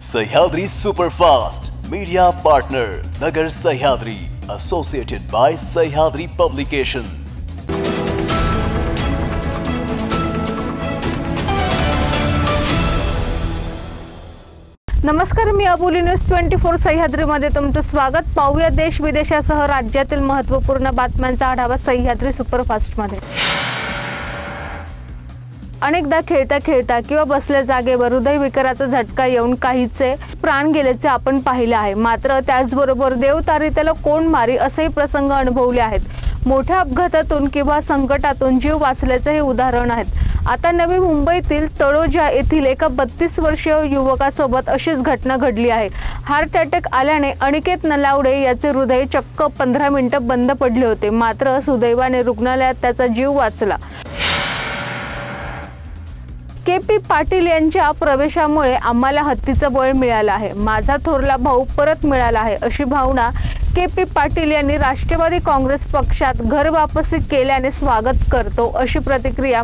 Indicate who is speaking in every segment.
Speaker 1: Sahyadri superfast media partner Nagar Sahyadri associated by Sahyadri publication.
Speaker 2: नमस्कार, मी अबोली news 24 Sahyadri मध्ये तुमचं स्वागत। पाहूया देश विदेशासह राज्यातील महत्त्वपूर्ण बातम्यांचा आढावा सह्याद्री सुपरफास्ट मध्ये। अनेकदा खेळता खेळता किंवा बसल्या जागेवर हृदयविकाराचा झटका येऊन काहीचे प्राण गेल्याचे आपण पाहिले आहे। मात्र त्याचबरोबर देव तारी त्याला कोण मारी असेही प्रसंग अनुभवले आहेत। मोठ्या अपघातातून किंवा संकटातून जीव वाचल्याचे हे उदाहरण आहेत। आता नवी मुंबईतील तळोजा येथील एका 32 वर्षीय युवकासोबत अशीच घटना घडली आहे। हार्ट अटॅक आल्याने अनिकेत नलावडे याचे हृदय चक्क 15 मिनिटं बंद पडले होते। मात्र सुदैवाने रुग्णालयात त्याचा जीव वाचला। के.पी. पाटील यांच्या प्रवेशामुळे आम्हाला हत्तीचं बळ मिळालं आहे, माझा थोरला भाऊ परत मिळाला आहे अशी भावना के.पी. पाटील यांनी राष्ट्रवादी काँग्रेस पक्षात घर वापसी केल्याने स्वागत करतो अशी प्रतिक्रिया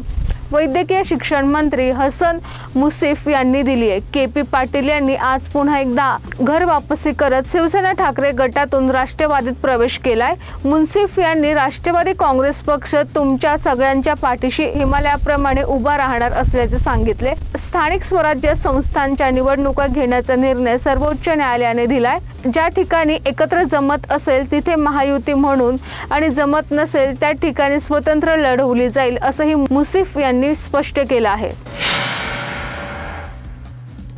Speaker 2: वैद्यकीय शिक्षण मंत्री हसन मुश्रीफ यांनी दिली आहे। के.पी. पाटील यांनी आज पुन्हा एकदा घर वापसी करत शिवसेना ठाकरे गटातून राष्ट्रवादीत प्रवेश केलाय। मुश्रीफ यांनी राष्ट्रवादी काँग्रेस पक्ष तुमच्या सगळ्यांच्या पाठीशी हिमालयाप्रमाणे उभा राहणार असल्याचे सांगितले। स्थानिक स्वराज्य संस्थांच्या निवडणुका घेण्याचा निर्णय सर्वोच्च न्यायालयाने दिलाय। ज्या ठिकाणी एकत्र जमत असेल तिथे महायुती म्हणून आणि जमत नसेल त्या ठिकाणी स्वतंत्र लढवली जाईल असंही मुश्रीफ यांनी स्पष्ट केलं आहे।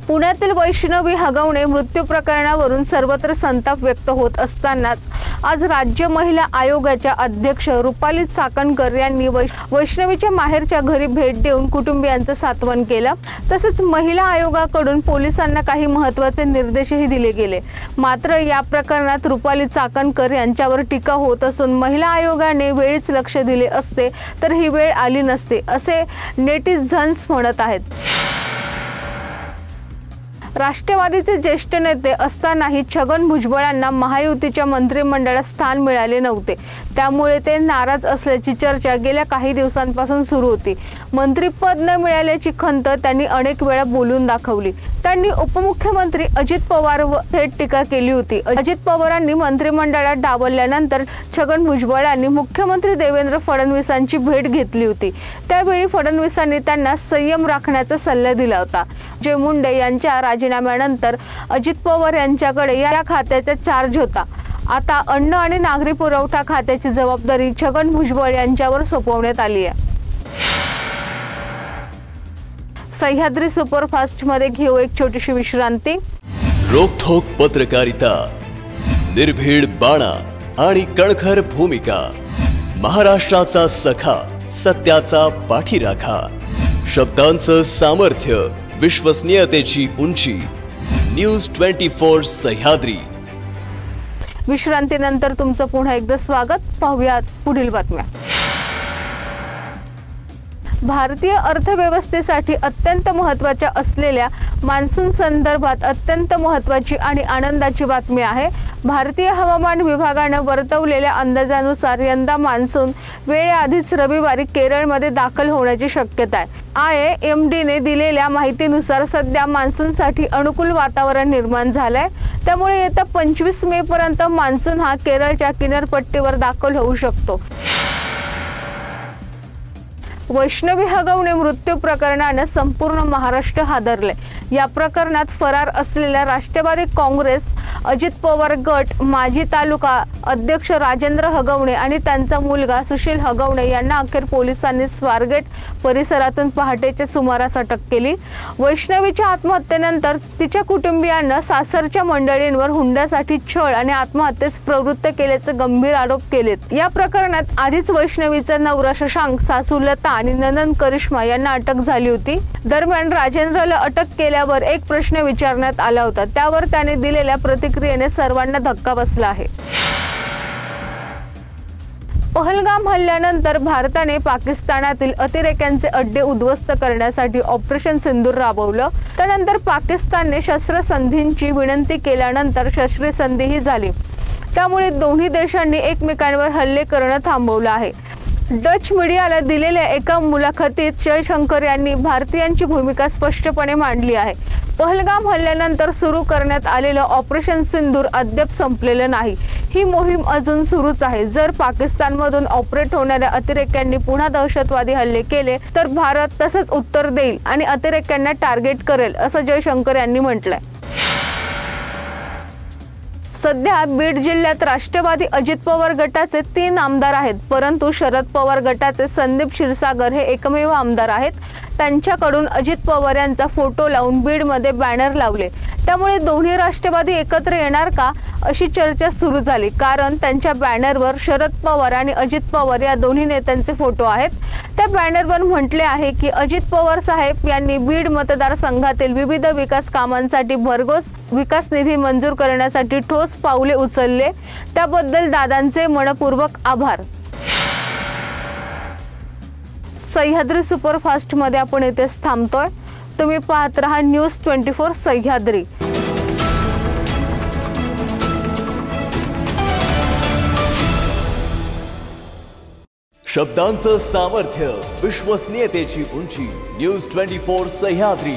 Speaker 2: पुण्यातील वैष्णवी हगवणे मृत्यू प्रकरणावरून सर्वत्र संताप व्यक्त होत असतानाच आज राज्य महिला आयोगाच्या अध्यक्ष रुपाली चाकणकर यांनी वैष्णवीच्या माहेरच्या घरी भेट देऊन कुटुंबियांचं सांत्वन केलं। तसेच महिला आयोगाकडून पोलिसांना काही महत्त्वाचे निर्देशही दिले गेले। मात्र या प्रकरणात रुपाली चाकणकर यांच्यावर टीका होत असून महिला आयोगाने वेळीच लक्ष दिले असते तर ही वेळ आली नसते असे नेटिझन्स म्हणत आहेत। राष्ट्रवादीचे ज्येष्ठ नेते असतानाही छगन भुजबळांना महायुतीच्या मंत्रिमंडळात स्थान मिळाले नव्हते, त्यामुळे ते नाराज असल्याची चर्चा गेल्या काही दिवसांपासून सुरू होती। मंत्रिपद न मिळाल्याची खंत त्यांनी अनेक वेळा बोलून दाखवली। त्यांनी उपमुख्यमंत्री अजित पवारवर थेट टीका केली होती। अजित पवारांनी मंत्रिमंडळात डावलल्यानंतर छगन भुजबळांनी मुख्यमंत्री देवेंद्र फडणवीसांची भेट घेतली होती। त्यावेळी फडणवीसांनी त्यांना संयम राखण्याचा सल्ला दिला होता। जय मुंडे यांच्या राजीनाम्यानंतर अजित पवार यांच्याकडे या खात्याचा चार्ज होता। आता अन्न आणि नागरी पुरवठा खात्याची जबाबदारी छगन भुजबळ यांच्यावर सोपवण्यात आली आहे। सह्याद्री सुपरफास्ट मध्ये घेऊ एक छोटीशी विश्रांती।
Speaker 1: रोखोक पत्रकारिता, निर्भीड बाणा आणि कणखर भूमिका, महाराष्ट्राचा सखा, सत्याचा पाठीराखा, शब्दांचं सामर्थ्य, विश्वसनीयतेची उंची, न्यूज 24 सह्याद्री।
Speaker 2: विश्रांतीनंतर तुमचं पुन्हा एकदा स्वागत। पाहूया पुढील बातम्या। भारतीय अर्थव्यवस्थेसाठी अत्यंत महत्त्वाच्या असलेल्या मान्सून संदर्भात अत्यंत महत्त्वाची आणि आनंदाची बातमी आहे। भारतीय हवामान विभागाने वर्तवलेल्या अंदाजानुसार यंदा मान्सून वेळेआधीच रविवारी केरळमध्ये दाखल होण्याची शक्यता आहे। IMDने दिलेल्या माहितीनुसार सध्या मान्सूनसाठी अनुकूल वातावरण निर्माण झालंय, त्यामुळे येत्या 25 मे पर्यंत मान्सून हा केरळच्या किनारपट्टीवर दाखल होऊ शकतो। वैष्णवी हगवणे मृत्यू प्रकरणाने संपूर्ण महाराष्ट्र हादरले। या प्रकरणात फरार असलेल्या राष्ट्रवादी काँग्रेस अजित पवार गट माजी तालुका अध्यक्ष राजेंद्र हगवणे आणि त्यांचा मुलगा सुशील हगवणे यांना अखेर पोलिसांनी स्वारगेट परिसरातून पहाटेच्या सुमारास अटक केली। वैष्णवीच्या आत्महत्येनंतर तिच्या कुटुंबियांना सासरच्या मंडळींवर हुंड्यासाठी छळ आणि आत्महत्येस प्रवृत्त केल्याचे गंभीर आरोप केलेत। या प्रकरणात आधीच वैष्णवीचा नवरा शशांक, सासू लता आणि ननंद करिश्मा यांना अटक झाली होती। दरम्यान राजेंद्रला अटक केल्यावर एक प्रश्न विचारण्यात आला होता, त्यावर त्याने दिलेल्या प्रतिक्रियेने सर्वांना धक्का बसला आहे। पहलगाम हल्ल्यानंतर भारताने पाकिस्तानातील अतिरेक्यांचे अड्डे उद्ध्वस्त करण्यासाठी ऑपरेशन सिंदूर राबवलं। त्यानंतर पाकिस्तानने शस्त्रसंधीची विनंती केल्यानंतर शस्त्रसंधीही झाली। त्यामुळे दोन्ही देशांनी एकमेकांवर हल्ले करणं थांबवलं आहे। डच मीडियाला दिलेल्या एका मुलाखतीत जयशंकर यांनी भारतीयांची भूमिका स्पष्टपणे मांडली आहे। पहलगाम हल्ल्यानंतर सुरू करण्यात आलेलं ऑपरेशन सिंदूर अद्याप संपलेलं नाही। ही मोहीम अजून सुरूच आहे। जर पाकिस्तानमधून ऑपरेट होणाऱ्या अतिरेक्यांनी पुन्हा दहशतवादी हल्ले केले तर भारत तसंच उत्तर देईल आणि अतिरेक्यांना टार्गेट करेल, असं जयशंकर यांनी म्हटलंय। सध्या बीड जिल्ह्यात राष्ट्रवादी अजित पवार गटाचे 3 आमदार आहेत, परंतु शरद पवार गटाचे संदीप क्षीरसागर हे एकमेव आमदार आहेत। त्यांच्याकडून अजित पवार यांचा फोटो लावून बीडमध्ये बॅनर लावले, त्यामुळे दोन्ही राष्ट्रवादी एकत्र येणार का अशी चर्चा सुरू झाली। कारण त्यांच्या बॅनरवर शरद पवार आणि अजित पवार या दोन्ही नेत्यांचे फोटो आहेत। त्या बॅनरवर म्हटले आहे की अजित पवार साहेब यांनी बीड मतदारसंघातील विविध विकास कामांसाठी भरघोस विकास निधी मंजूर करण्यासाठी ठोस पाऊले उचलले, त्याबद्दल दादांचे मनपूर्वक आभार। सह्याद्री सुपरफास्ट मध्ये आपण इथेच थांबतोय। तुम्ही पाहत रहा न्यूज 24 सह्याद्री।
Speaker 1: शब्दांचं सामर्थ्य, विश्वसनीयतेची उंची, न्यूज 24 सह्याद्री।